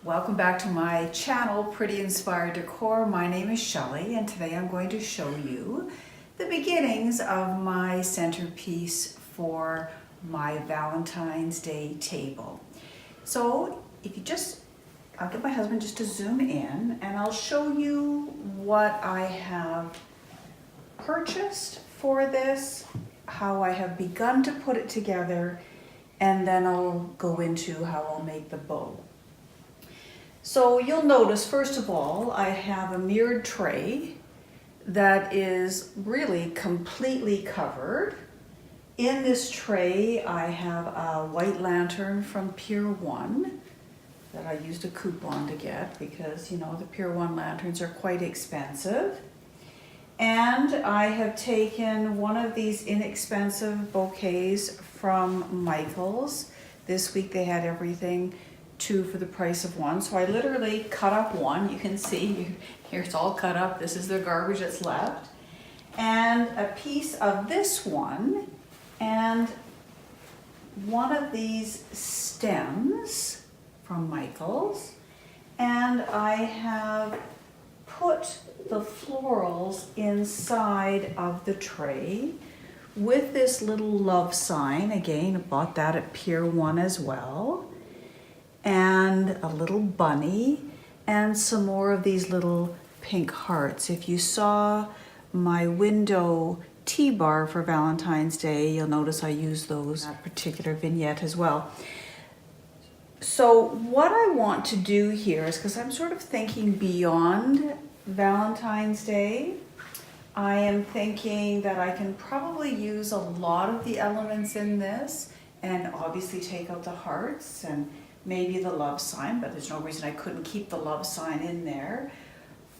Welcome back to my channel, Pretty Inspired Decor. My name is Shelley, and today I'm going to show you the beginnings of my centerpiece for my Valentine's Day table. So if you I'll get my husband just to zoom in and I'll show you what I have purchased for this, how I have begun to put it together, and then I'll go into how I'll make the bow. So you'll notice, first of all, I have a mirrored tray that is really completely covered. In this tray, I have a white lantern from Pier 1 that I used a coupon to get because, you know, the Pier 1 lanterns are quite expensive. And I have taken one of these inexpensive bouquets from Michael's. This week they had everything 2 for the price of 1. So I literally cut up one. You can see here it's all cut up. This is the garbage that's left. And a piece of this one and one of these stems from Michael's. And I have put the florals inside of the tray with this little love sign. Again, I bought that at Pier 1 as well. And a little bunny and some more of these little pink hearts. If you saw my window tea bar for Valentine's Day, you'll notice I use those, that particular vignette as well. So what I want to do here is, because I'm sort of thinking beyond Valentine's Day, I am thinking that I can probably use a lot of the elements in this and obviously take out the hearts and maybe the love sign, but there's no reason I couldn't keep the love sign in there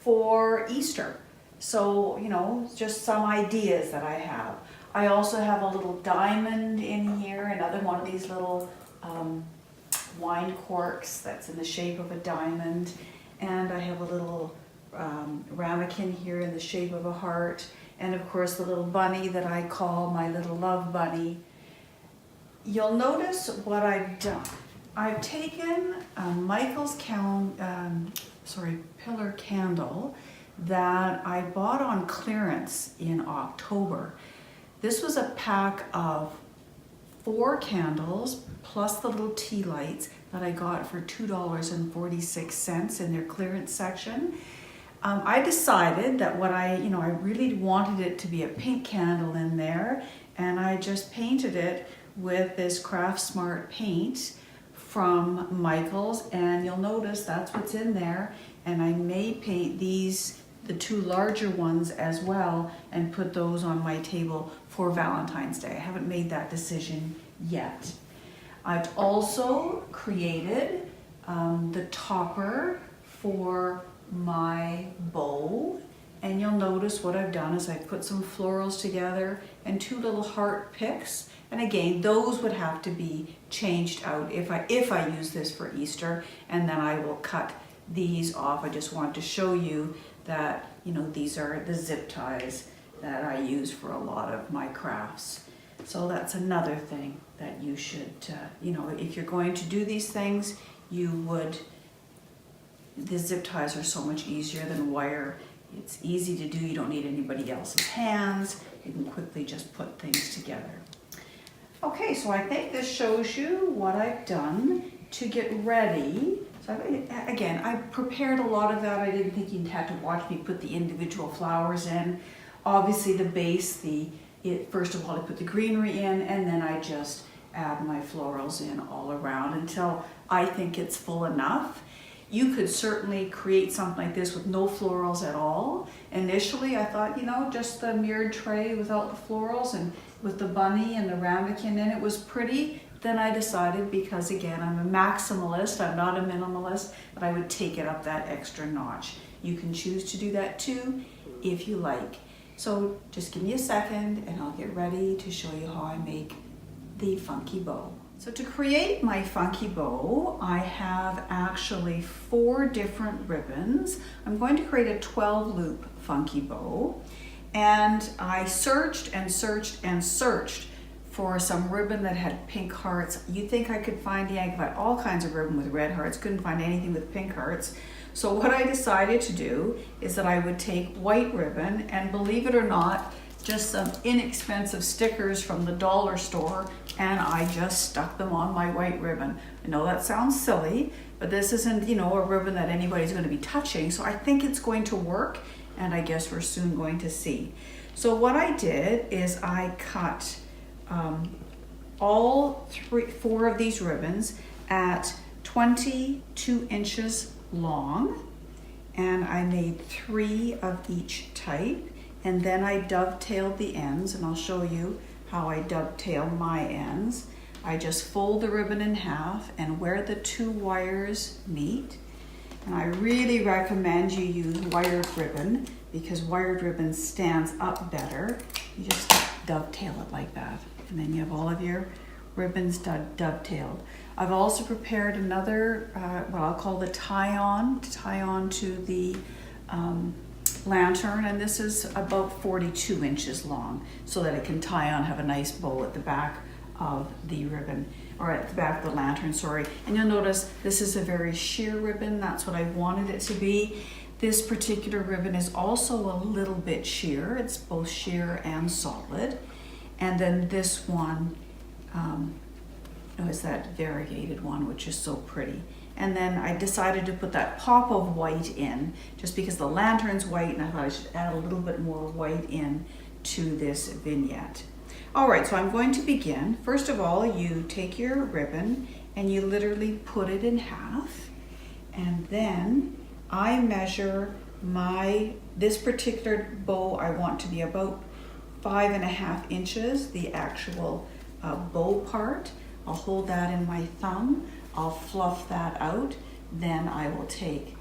for Easter. So, you know, just some ideas that I have. I also have a little diamond in here, another one of these little wine corks that's in the shape of a diamond. And I have a little ramekin here in the shape of a heart. And of course the little bunny that I call my little love bunny. You'll notice what I've done. I've taken Michael's pillar candle that I bought on clearance in October. This was a pack of 4 candles plus the little tea lights that I got for $2.46 in their clearance section. I decided that I really wanted it to be a pink candle in there, and I just painted it with this Craft Smart paint from Michael's, and you'll notice that's what's in there. And I may paint these, the 2 larger ones as well, and put those on my table for Valentine's Day. I haven't made that decision yet. I've also created the topper for my bow, and you'll notice what I've done is I've put some florals together and 2 little heart picks. And again, those would have to be changed out if I use this for Easter, and then I will cut these off. I just wanted to show you that, you know, these are the zip ties that I use for a lot of my crafts. So that's another thing that you should, you know, if you're going to do these things, the zip ties are so much easier than wire. It's easy to do. You don't need anybody else's hands. You can quickly just put things together. Okay, so I think this shows you what I've done to get ready. So again, I prepared a lot of that. I didn't think you'd have to watch me put the individual flowers in. Obviously the base, first of all I put the greenery in, and then I just add my florals in all around until I think it's full enough. You could certainly create something like this with no florals at all. Initially I thought, you know, just the mirrored tray without the florals and with the bunny and the ramekin in it was pretty. Then I decided, because again, I'm a maximalist, I'm not a minimalist, that I would take it up that extra notch. You can choose to do that too, if you like. So just give me a second and I'll get ready to show you how I make the funky bow. So to create my funky bow, I have actually 4 different ribbons. I'm going to create a 12 loop funky bow. And I searched and searched and searched for some ribbon that had pink hearts. You think I could find, yeah, I could find all kinds of ribbon with red hearts, couldn't find anything with pink hearts. So what I decided to do is that I would take white ribbon, and believe it or not, just some inexpensive stickers from the dollar store, and I just stuck them on my white ribbon. I know that sounds silly, but this isn't, you know, a ribbon that anybody's going to be touching, so I think it's going to work, and I guess we're soon going to see. So what I did is I cut all four of these ribbons at 22 inches long, and I made 3 of each type, and then I dovetailed the ends, and I'll show you how I dovetail my ends. I just fold the ribbon in half, and where the 2 wires meet, and I really recommend you use wired ribbon because wired ribbon stands up better. You just dovetail it like that, and then you have all of your ribbons dovetailed. I've also prepared another, what I'll call the tie-on, to tie on to the lantern, and this is about 42 inches long so that it can tie on, have a nice bow at the back of the ribbon, or at the back of the lantern, sorry. And you'll notice this is a very sheer ribbon. That's what I wanted it to be. This particular ribbon is also a little bit sheer. It's both sheer and solid. And then this one is that variegated one, which is so pretty. And then I decided to put that pop of white in, just because the lantern's white, and I thought I should add a little bit more white in to this vignette. All right, so I'm going to begin. First of all, you take your ribbon and you literally put it in half, and then I measure this particular bow. I want to be about 5.5 inches, the actual bow part. I'll hold that in my thumb. I'll fluff that out. Then I will take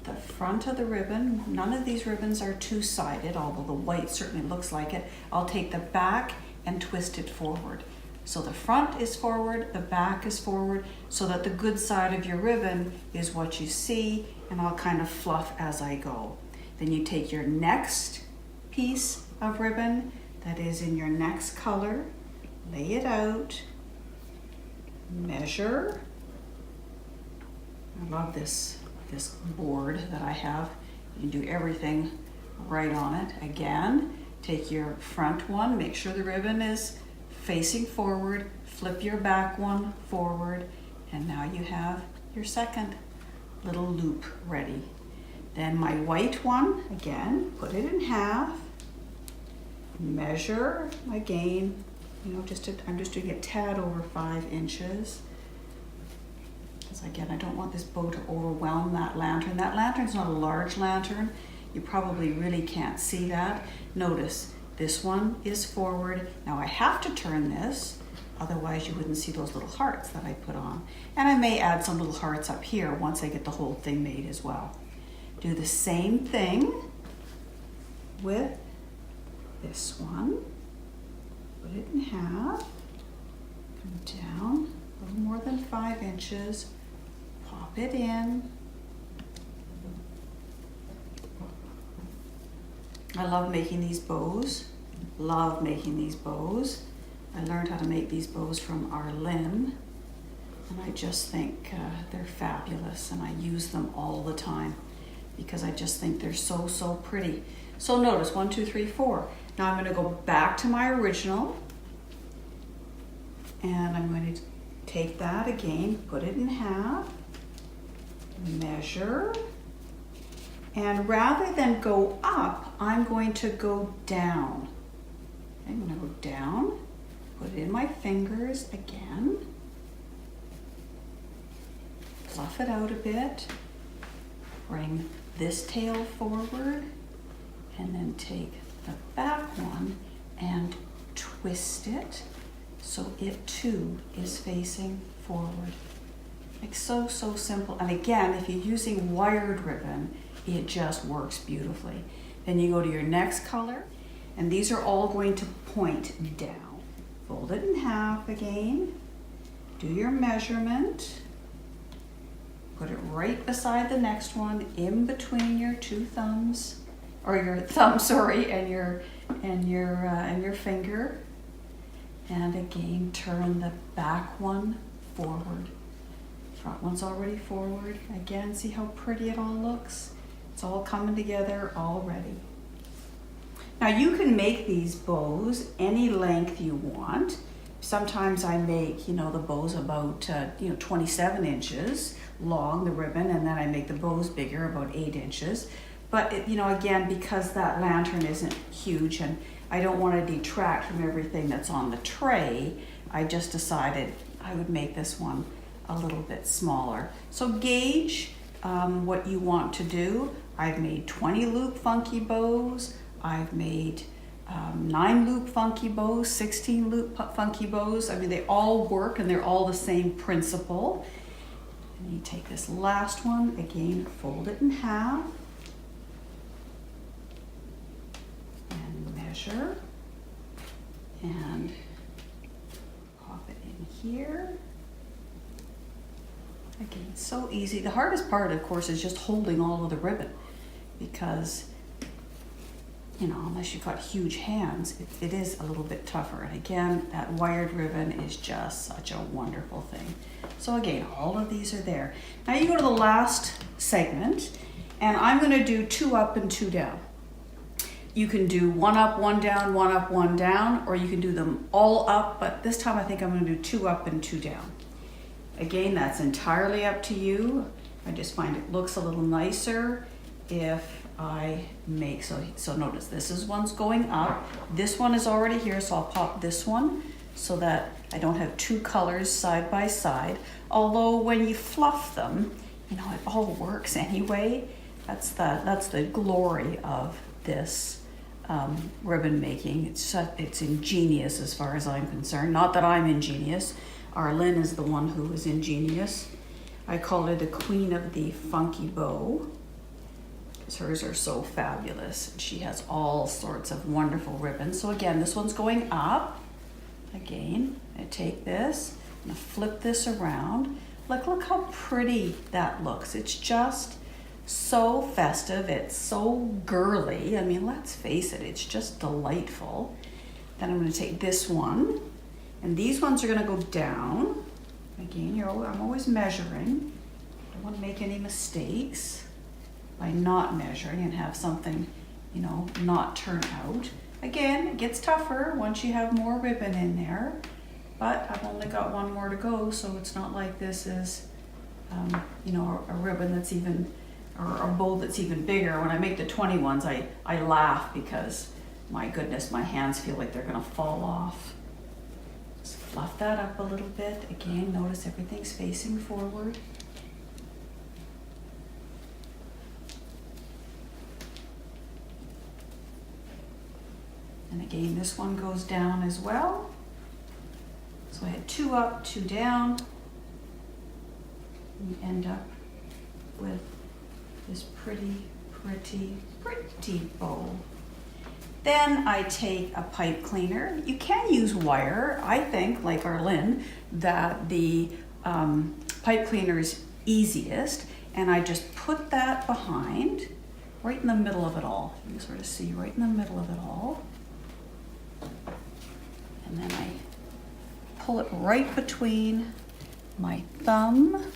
the front of the ribbon. None of these ribbons are two-sided, although the white certainly looks like it. I'll take the back and twist it forward. So the front is forward, the back is forward, so that the good side of your ribbon is what you see, and I'll kind of fluff as I go. Then you take your next piece of ribbon that is in your next color, lay it out, measure. I love this board that I have. You can do everything right on it. Again, take your front one, make sure the ribbon is facing forward, flip your back one forward, and now you have your second little loop ready. Then my white one, again, put it in half, measure again, you know, I'm just doing a tad over 5 inches. Because again, I don't want this bow to overwhelm that lantern. That lantern's not a large lantern. You probably really can't see that. Notice, this one is forward. Now I have to turn this, otherwise you wouldn't see those little hearts that I put on. And I may add some little hearts up here once I get the whole thing made as well. Do the same thing with this one. Put it in half, come down a little more than 5 inches, pop it in. I love making these bows, love making these bows. I learned how to make these bows from Arlene, and I just think they're fabulous, and I use them all the time because I just think they're so, so pretty. So notice 1, 2, 3, 4. Now I'm going to go back to my original, and I'm going to take that again, put it in half, measure, and rather than go up, I'm going to go down. I'm going to go down, put it in my fingers again, fluff it out a bit, bring this tail forward, and then take the back one and twist it so it too is facing forward. Like so, so simple. And again, if you're using wired ribbon, it just works beautifully. Then you go to your next color, and these are all going to point down. Fold it in half again, do your measurement, put it right beside the next one, in between your two thumbs, or your thumb, sorry, and your finger. And again, turn the back one forward. Front one's already forward. Again, see how pretty it all looks? It's all coming together already. Now you can make these bows any length you want. Sometimes I make, the bows about, 27 inches long, the ribbon, and then I make the bows bigger, about 8 inches. But, again, because that lantern isn't huge and I don't want to detract from everything that's on the tray, I just decided I would make this one a little bit smaller. So gauge what you want to do. I've made 20 loop funky bows. I've made 9 loop funky bows, 16 loop funky bows. I mean, they all work and they're all the same principle. And you take this last one, again, fold it in half and measure and pop it in here. Again, so easy. The hardest part, of course, is just holding all of the ribbon because unless you've got huge hands, it is a little bit tougher. And again, that wired ribbon is just such a wonderful thing. So again, all of these are there. Now you go to the last segment, and I'm gonna do 2 up and 2 down. You can do 1 up, 1 down, 1 up, 1 down, or you can do them all up, but this time I think I'm gonna do 2 up and 2 down. Again, that's entirely up to you. I just find it looks a little nicer if I make, so notice this is one's going up. This one is already here, so I'll pop this one so that I don't have 2 colors side by side. Although when you fluff them, it all works anyway. That's the glory of this ribbon making. It's ingenious as far as I'm concerned. Not that I'm ingenious. Arlene is the one who is ingenious. I call her the queen of the funky bow. Hers are so fabulous. She has all sorts of wonderful ribbons. So again, this one's going up. Again, I take this and I flip this around. Look how pretty that looks. It's just so festive. It's so girly. I mean, let's face it, it's just delightful. Then I'm going to take this one, and these ones are going to go down. Again, I'm always measuring. I don't want to make any mistakes by not measuring and have something, not turn out. Again, it gets tougher once you have more ribbon in there, but I've only got 1 more to go, so it's not like this is, a ribbon that's even, or a bow that's even bigger. When I make the 20 ones, I laugh because, my goodness, my hands feel like they're gonna fall off. Just fluff that up a little bit. Again, notice everything's facing forward. And again, this one goes down as well. So I had 2 up, 2 down. And you end up with this pretty bow. Then I take a pipe cleaner. You can use wire. I think, like Arlene, that the pipe cleaner is easiest. And I just put that behind, right in the middle of it all. You can sort of see right in the middle of it all. And then I pull it right between my thumb.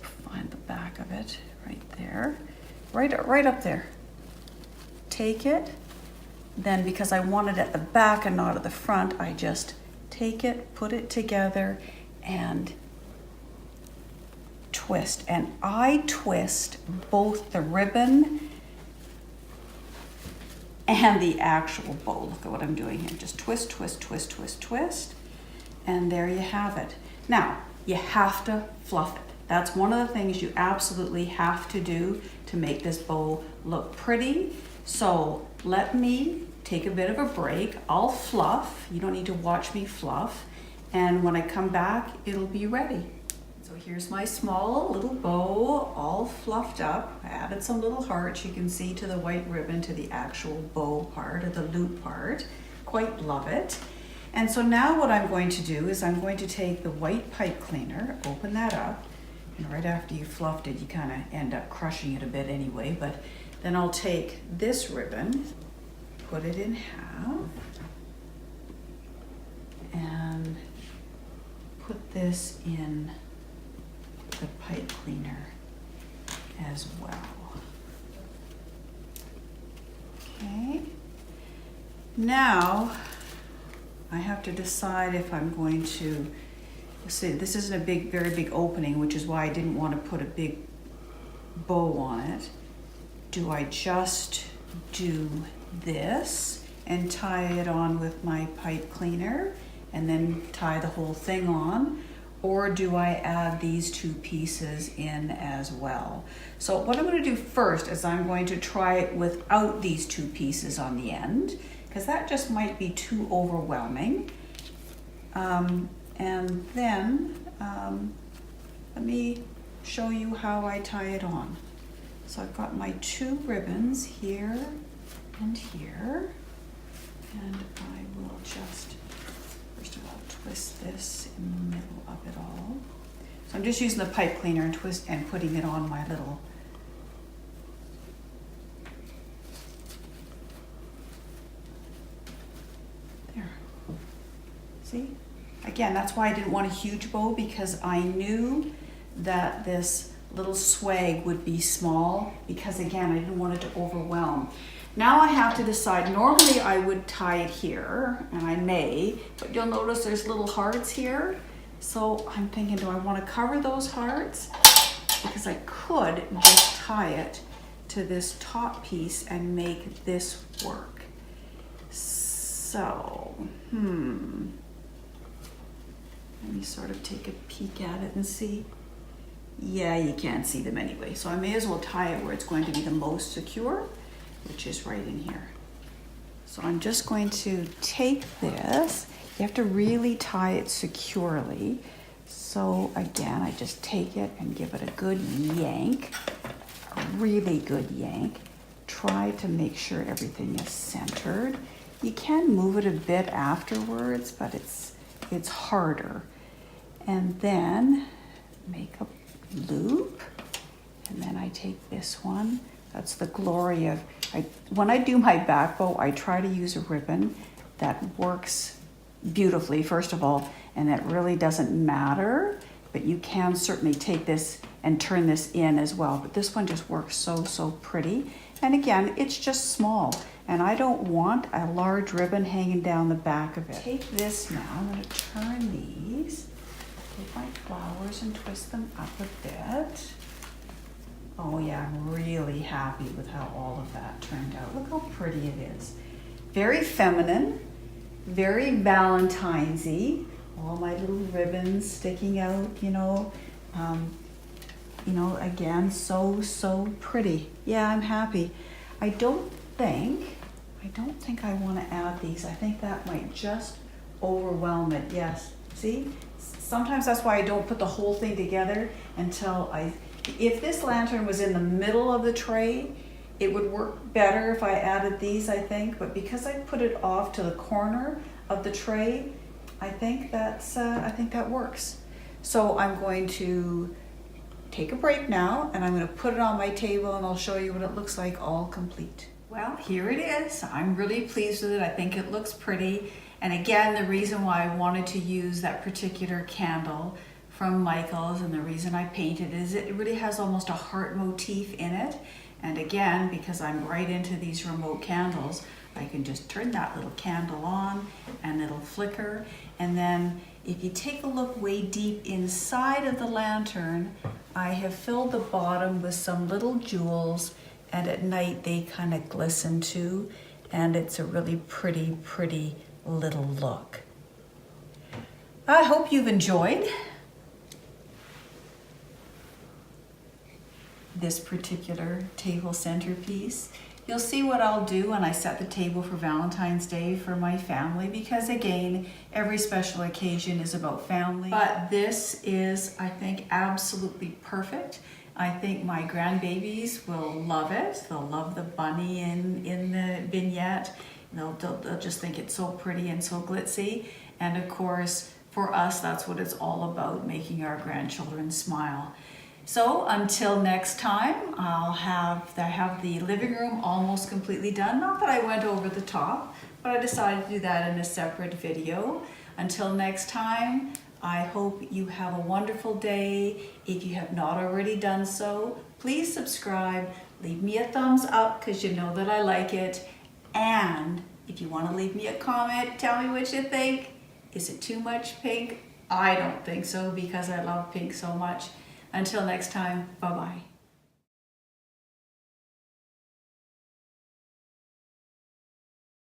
Find the back of it right there, right up there. Take it. Then because I want it at the back and not at the front, I just take it, put it together, and twist. And I twist both the ribbon and the actual bow. Look at what I'm doing here. Just twist, twist, twist, twist, twist. And there you have it. Now, you have to fluff it. That's one of the things you absolutely have to do to make this bow look pretty. So let me take a bit of a break. I'll fluff. You don't need to watch me fluff. And when I come back, it'll be ready. So here's my small little bow, all fluffed up. I added some little hearts, you can see, to the white ribbon, to the actual bow part, or the loop part. Quite love it. And so now what I'm going to do is I'm going to take the white pipe cleaner, open that up, and right after you fluffed it, you kind of end up crushing it a bit anyway, but then I'll take this ribbon, put it in half, this in the pipe cleaner as well. Okay. Now I have to decide if I'm going to, let's see, this isn't a very big opening, which is why I didn't want to put a big bow on it. Do I just do this and tie it on with my pipe cleaner and then tie the whole thing on? Or do I add these two pieces in as well? So what I'm going to do first is I'm going to try it without these two pieces on the end, because that just might be too overwhelming. And then let me show you how I tie it on. So I've got my two ribbons here and here, and I will just, first of all, twist this in the middle of it all. So I'm just using the pipe cleaner and twist and putting it on my little there. See? Again, that's why I didn't want a huge bow, because I knew that this little swag would be small, because again, I didn't want it to overwhelm. Now I have to decide. Normally I would tie it here, and I may, but you'll notice there's little hearts here. So I'm thinking, do I want to cover those hearts? Because I could just tie it to this top piece and make this work. So, let me sort of take a peek at it and see. Yeah, you can't see them anyway, so I may as well tie it where it's going to be the most secure, which is right in here. So I'm just going to take this. You have to really tie it securely. So again, I just take it and give it a good yank, a really good yank. Try to make sure everything is centered. You can move it a bit afterwards, but it's harder. And then make a loop, and then I take this one. That's the glory of, when I do my back bow, I try to use a ribbon that works beautifully, first of all, and that really doesn't matter, but you can certainly take this and turn this in as well. But this one just works so pretty. And again, it's just small, and I don't want a large ribbon hanging down the back of it. Take this now, I'm going to turn these. Take my flowers and twist them up a bit. Oh yeah, I'm really happy with how all of that turned out. Look how pretty it is. Very feminine, very Valentine's-y. All my little ribbons sticking out, again, so pretty. Yeah, I'm happy. I don't think I want to add these. I think that might just overwhelm it. Yes, see? Sometimes that's why I don't put the whole thing together until if this lantern was in the middle of the tray, it would work better if I added these, I think. But because I put it off to the corner of the tray, I think that works. So I'm going to take a break now, and I'm going to put it on my table, and I'll show you what it looks like all complete. Well, here it is. I'm really pleased with it. I think it looks pretty. And again, the reason why I wanted to use that particular candle from Michael's, and the reason I painted is it really has almost a heart motif in it. And again, because I'm right into these remote candles, I can just turn that little candle on and it'll flicker. And then if you take a look way deep inside of the lantern, I have filled the bottom with some little jewels, and at night they kind of glisten too. And it's a really pretty little look. I hope you've enjoyed this particular table centerpiece. You'll see what I'll do when I set the table for Valentine's Day for my family, because again, every special occasion is about family. But this is, I think, absolutely perfect. I think my grandbabies will love it. They'll love the bunny in the vignette. They'll just think it's so pretty and so glitzy. And of course, for us, that's what it's all about, making our grandchildren smile. So until next time, I have the living room almost completely done. Not that I went over the top, but I decided to do that in a separate video. Until next time, I hope you have a wonderful day. If you have not already done so, please subscribe. Leave me a thumbs up because you know that I like it. And if you want to leave me a comment, tell me what you think. Is it too much pink? I don't think so because I love pink so much. Until next time, bye-bye.